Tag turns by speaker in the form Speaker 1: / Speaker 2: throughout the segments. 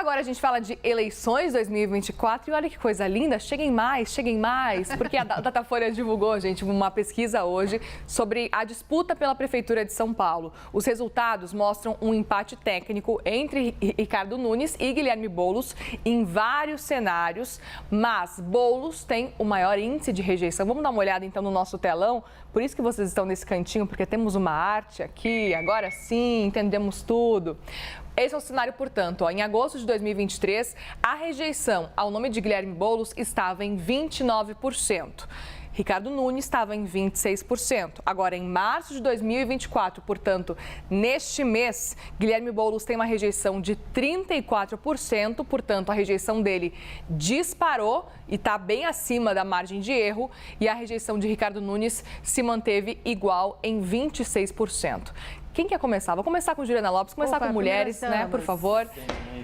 Speaker 1: Agora a gente fala de eleições 2024 e olha que coisa linda, cheguem mais, porque a Datafolha divulgou, gente, uma pesquisa hoje sobre a disputa pela Prefeitura de São Paulo. Os resultados mostram um empate técnico entre Ricardo Nunes e Guilherme Boulos em vários cenários, mas Boulos tem o maior índice de rejeição. Vamos dar uma olhada então no nosso telão, por isso que vocês estão nesse cantinho, porque temos uma arte aqui, agora sim, entendemos tudo. Esse é o cenário, portanto, em agosto de 2023, a rejeição ao nome de Guilherme Boulos estava em 29%. Ricardo Nunes estava em 26%. Agora, em março de 2024, portanto, neste mês, Guilherme Boulos tem uma rejeição de 34%, portanto, a rejeição dele disparou e está bem acima da margem de erro, e a rejeição de Ricardo Nunes se manteve igual em 26%. Quem quer começar? Vou começar com Juliana Lopes, começar com mulheres, né, por favor.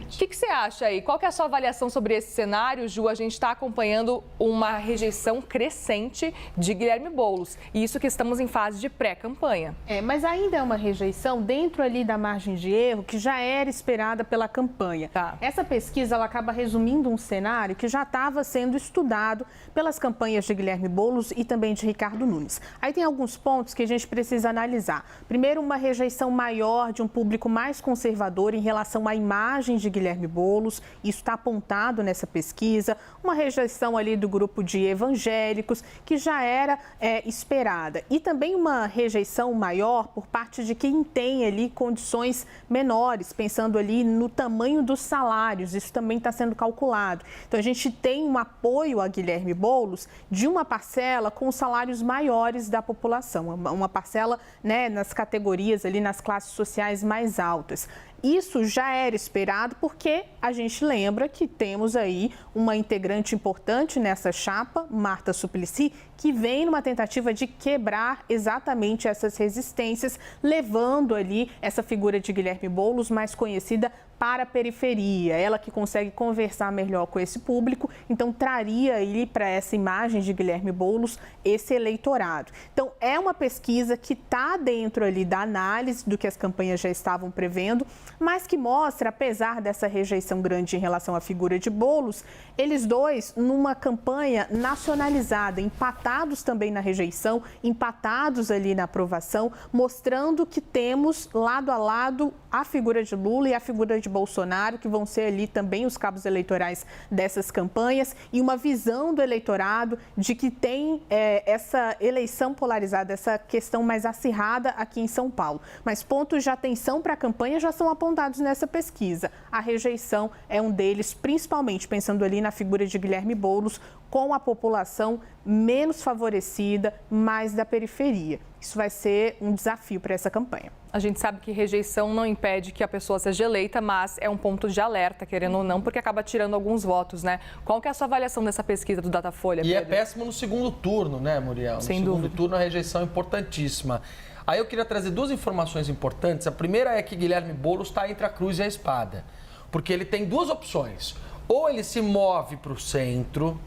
Speaker 1: O que você acha aí? Qual que é a sua avaliação sobre esse cenário, Ju? A gente está acompanhando uma rejeição crescente de Guilherme Boulos. E isso que estamos em fase de pré-campanha.
Speaker 2: Mas ainda é uma rejeição dentro ali da margem de erro que já era esperada pela campanha.
Speaker 1: Tá.
Speaker 2: Essa pesquisa ela acaba resumindo um cenário que já estava sendo estudado pelas campanhas de Guilherme Boulos e também de Ricardo Nunes. Aí tem alguns pontos que a gente precisa analisar. Primeiro, uma rejeição maior de um público mais conservador em relação à imagem de Guilherme Boulos, isso está apontado nessa pesquisa, uma rejeição ali do grupo de evangélicos, que já era esperada, e também uma rejeição maior por parte de quem tem ali condições menores, pensando ali no tamanho dos salários, isso também está sendo calculado. Então, a gente tem um apoio a Guilherme Boulos de uma parcela com salários maiores da população, uma parcela, né, nas categorias ali, nas classes sociais mais altas. Isso já era esperado porque a gente lembra que temos aí uma integrante importante nessa chapa, Marta Suplicy, que vem numa tentativa de quebrar exatamente essas resistências, levando ali essa figura de Guilherme Boulos, mais conhecida, para a periferia. Ela que consegue conversar melhor com esse público, então traria aí para essa imagem de Guilherme Boulos esse eleitorado. Então, é uma pesquisa que está dentro ali da análise do que as campanhas já estavam prevendo, mas que mostra, apesar dessa rejeição grande em relação à figura de Boulos, eles dois numa campanha nacionalizada, empatados também na rejeição, empatados ali na aprovação, mostrando que temos lado a lado a figura de Lula e a figura de Bolsonaro, que vão ser ali também os cabos eleitorais dessas campanhas, e uma visão do eleitorado de que tem essa eleição polarizada, essa questão mais acirrada aqui em São Paulo. Mas pontos de atenção para a campanha já são apontados nessa pesquisa. A rejeição é um deles, principalmente pensando ali na figura de Guilherme Boulos, com a população menos favorecida, mais da periferia. Isso vai ser um desafio para essa campanha.
Speaker 1: A gente sabe que rejeição não impede que a pessoa seja eleita, mas é um ponto de alerta, querendo ou não, porque acaba tirando alguns votos, né? Qual que é a sua avaliação dessa pesquisa do Datafolha, Pedro?
Speaker 3: E é péssimo no segundo turno, né, Muriel?
Speaker 1: Sem dúvida.
Speaker 3: No segundo turno a rejeição é importantíssima. Aí eu queria trazer duas informações importantes. A primeira é que Guilherme Boulos está entre a cruz e a espada, porque ele tem duas opções. Ou ele se move para o centro,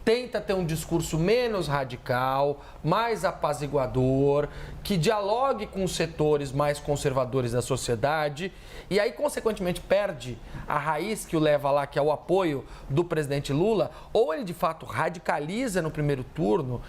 Speaker 3: tenta ter um discurso menos radical, mais apaziguador, que dialogue com os setores mais conservadores da sociedade e aí, consequentemente, perde a raiz que o leva lá, que é o apoio do presidente Lula, ou ele, de fato, radicaliza no primeiro turno,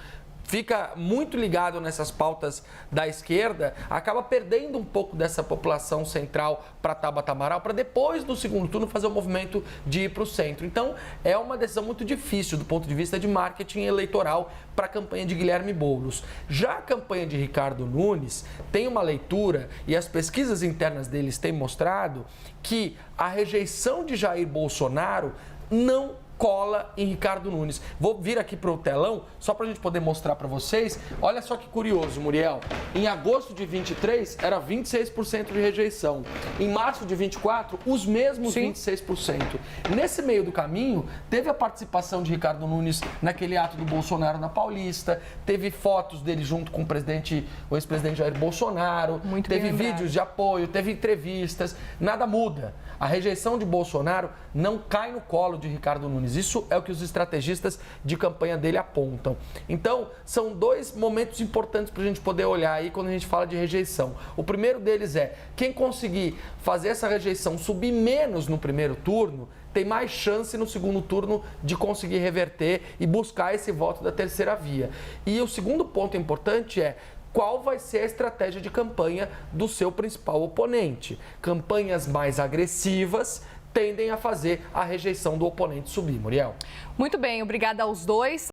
Speaker 3: fica muito ligado nessas pautas da esquerda, acaba perdendo um pouco dessa população central para Tabata Amaral, para depois, no segundo turno, fazer o movimento de ir para o centro. Então, é uma decisão muito difícil do ponto de vista de marketing eleitoral para a campanha de Guilherme Boulos. Já a campanha de Ricardo Nunes tem uma leitura, e as pesquisas internas deles têm mostrado, que a rejeição de Jair Bolsonaro não cola em Ricardo Nunes. Vou vir aqui para o telão, só para a gente poder mostrar para vocês. Olha só que curioso, Muriel. Em agosto de 23, era 26% de rejeição. Em março de 24, os mesmos 26%. Nesse meio do caminho, teve a participação de Ricardo Nunes naquele ato do Bolsonaro na Paulista, teve fotos dele junto com o ex-presidente Jair Bolsonaro, teve vídeos de apoio, teve entrevistas, nada muda. A rejeição de Bolsonaro não cai no colo de Ricardo Nunes. Isso é o que os estrategistas de campanha dele apontam. Então, são dois momentos importantes para a gente poder olhar aí quando a gente fala de rejeição. O primeiro deles é quem conseguir fazer essa rejeição subir menos no primeiro turno, tem mais chance no segundo turno de conseguir reverter e buscar esse voto da terceira via. E o segundo ponto importante é qual vai ser a estratégia de campanha do seu principal oponente. Campanhas mais agressivas tendem a fazer a rejeição do oponente subir. Muriel.
Speaker 1: Muito bem, obrigada aos dois.